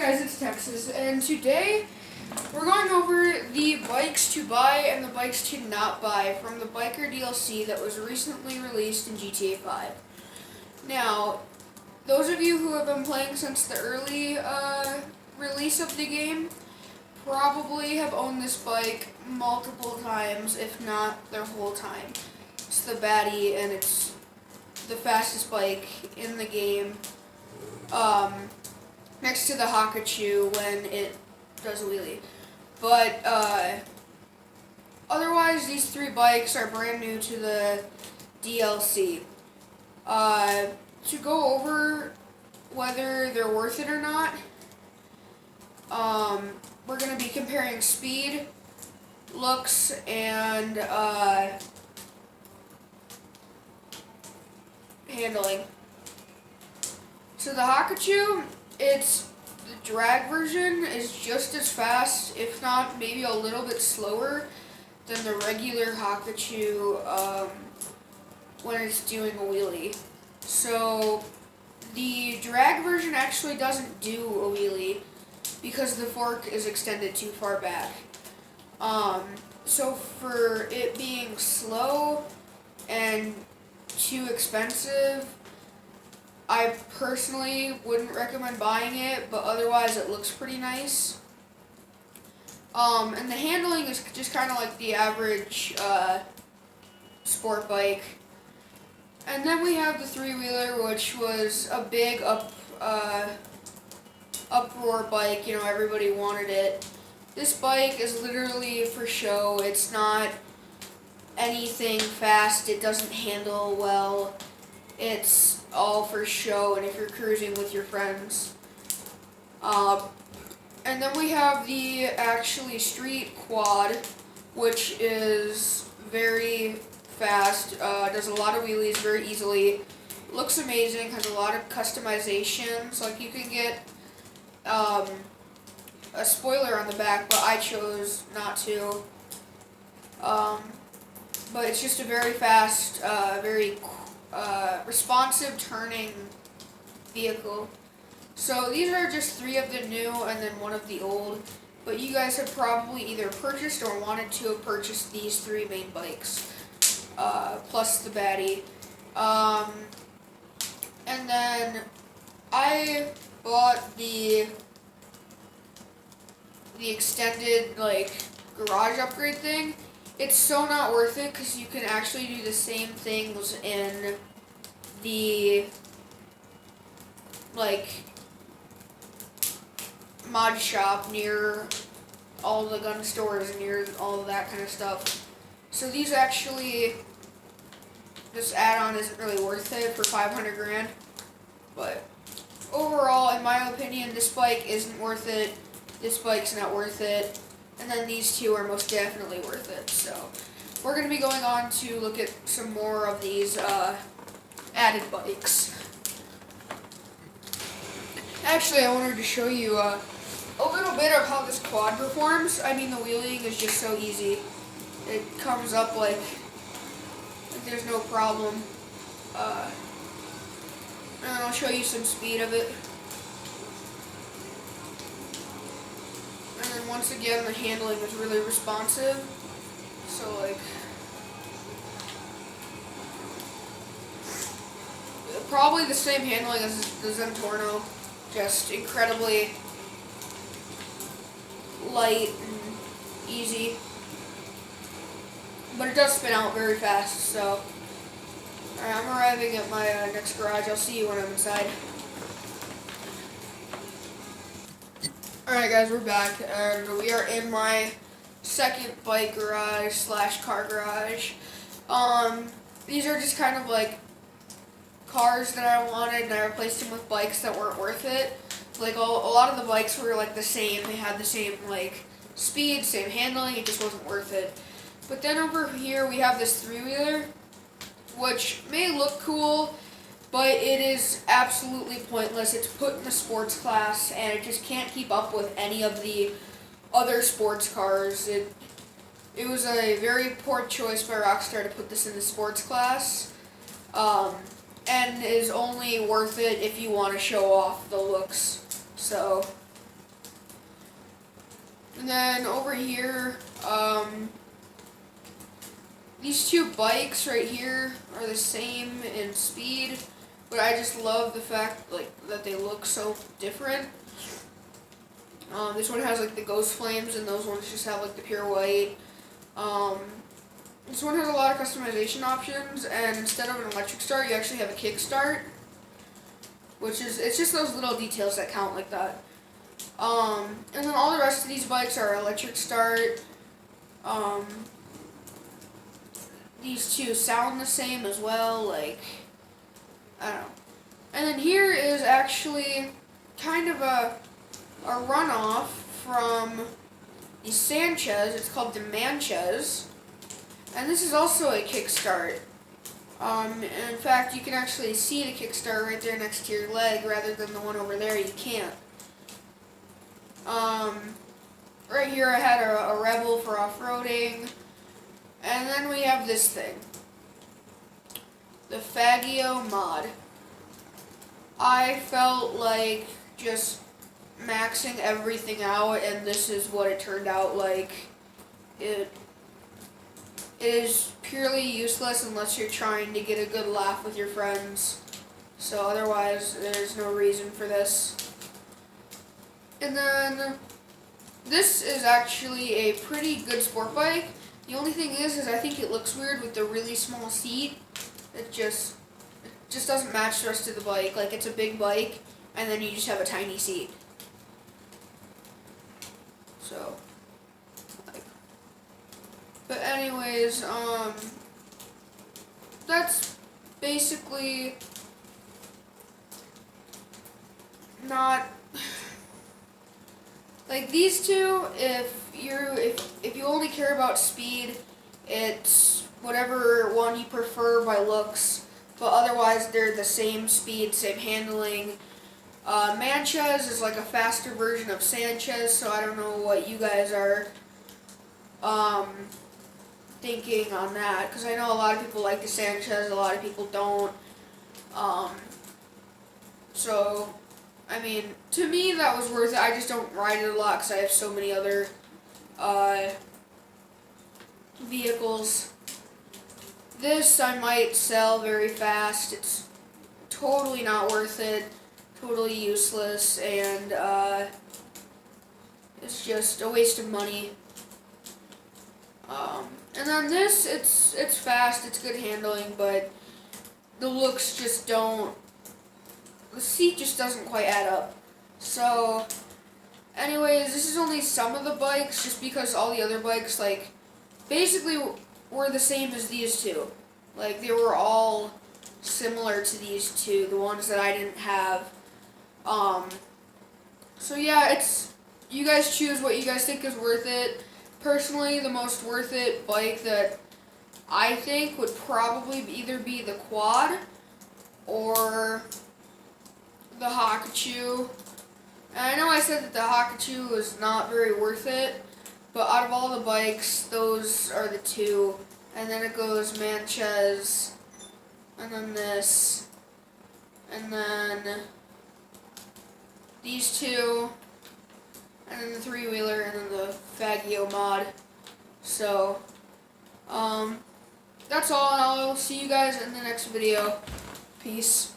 Guys, it's Texas, and today we're going over the bikes to buy and the bikes to not buy from the Biker DLC that was recently released in GTA 5. Now, those of you who have been playing since the early release of the game probably have owned this bike multiple times, if not their whole time. It's the Baddie, and it's the fastest bike in the game. Next to the Hakachu when it does a wheelie. But otherwise, these three bikes are brand new to the DLC. To go over whether they're worth it or not, we're going to be comparing speed, looks, and handling. So the Hakachu, the drag version is just as fast, if not maybe a little bit slower than the regular Hakachu when it's doing a wheelie. So the drag version actually doesn't do a wheelie because the fork is extended too far back. So for it being slow and too expensive, I personally wouldn't recommend buying it, but otherwise it looks pretty nice. And the handling is just kind of like the average sport bike. And then we have the three-wheeler, which was a big uproar bike. You know, everybody wanted it. This bike is literally for show. It's not anything fast. It doesn't handle well. It's all for show and if you're cruising with your friends. And then we have the actually street quad, which is very fast, does a lot of wheelies very easily, looks amazing, has a lot of customizations, like you can get a spoiler on the back, but I chose not to. But it's just a very fast, very responsive turning vehicle. So these are just three of the new and then one of the old, but you guys have probably either purchased or wanted to have purchased these three main bikes, plus the Baddie. And then I bought the extended garage upgrade thing. It's so not worth it because you can actually do the same things in the mod shop near all the gun stores and near all of that kind of stuff. So these actually, this add-on isn't really worth it for 500 grand. But overall, in my opinion, this bike isn't worth it. This bike's not worth it. And then these two are most definitely worth it. So we're going to be going on to look at some more of these added bikes. Actually, I wanted to show you a little bit of how this quad performs. I mean, the wheeling is just so easy. It comes up like there's no problem. And I'll show you some speed of it. And then once again, the handling is really responsive. So probably the same handling as the Zentorno, just incredibly light and easy. But it does spin out very fast, so. Alright, I'm arriving at my next garage. I'll see you when I'm inside. Alright guys, we're back, and we are in my second bike garage / car garage. These are just kind of like cars that I wanted, and I replaced them with bikes that weren't worth it. Like a lot of the bikes were like the same. They had the same speed, same handling. It just wasn't worth it. But then over here we have this three-wheeler, which may look cool, but it is absolutely pointless. It's put in the sports class, and it just can't keep up with any of the other sports cars. It was a very poor choice by Rockstar to put this in the sports class. and is only worth it if you want to show off the looks. So And then over here, these two bikes right here are the same in speed, but I just love the fact that they look so different. This one has like the ghost flames, and those ones just have like the pure white. This one has a lot of customization options, and instead of an electric start, you actually have a kick start, it's just those little details that count like that. And then all the rest of these bikes are electric start. These two sound the same as well, I don't know. And then here is actually kind of a runoff from the Sanchez. It's called the Manches. And this is also a kickstart. In fact, you can actually see the kickstart right there next to your leg rather than the one over there. You can't. Right here I had a Rebel for off-roading. And then we have this thing. The Faggio Mod. I felt like just maxing everything out, and this is what it turned out like. It is purely useless unless you're trying to get a good laugh with your friends. So otherwise, there's no reason for this. And then this is actually a pretty good sport bike. The only thing is I think it looks weird with the really small seat. It just doesn't match the rest of the bike. Like, it's a big bike, and then you just have a tiny seat. So, but anyways, that's basically not like these two. If you only care about speed, it's whatever one you prefer by looks. But otherwise, they're the same speed, same handling. Manches is like a faster version of Sanchez, so I don't know what you guys are thinking on that, because I know a lot of people like the Sanchez, a lot of people don't. So, I mean, to me that was worth it. I just don't ride it a lot because I have so many other vehicles. This I might sell very fast. It's totally not worth it, totally useless, and it's just a waste of money. And then this, it's fast, it's good handling, but the looks just don't, the seat just doesn't quite add up. So, anyways, this is only some of the bikes, just because all the other bikes, like, basically were the same as these two. Like, they were all similar to these two, the ones that I didn't have. So yeah, you guys choose what you guys think is worth it. Personally, the most worth it bike that I think would probably either be the Quad or the Hakuchou. And I know I said that the Hakuchou was not very worth it, but out of all the bikes, those are the two. And then it goes Manches, and then this, and then these two, and then the three-wheeler, and then the Faggio Mod. So, that's all, and I'll see you guys in the next video. Peace.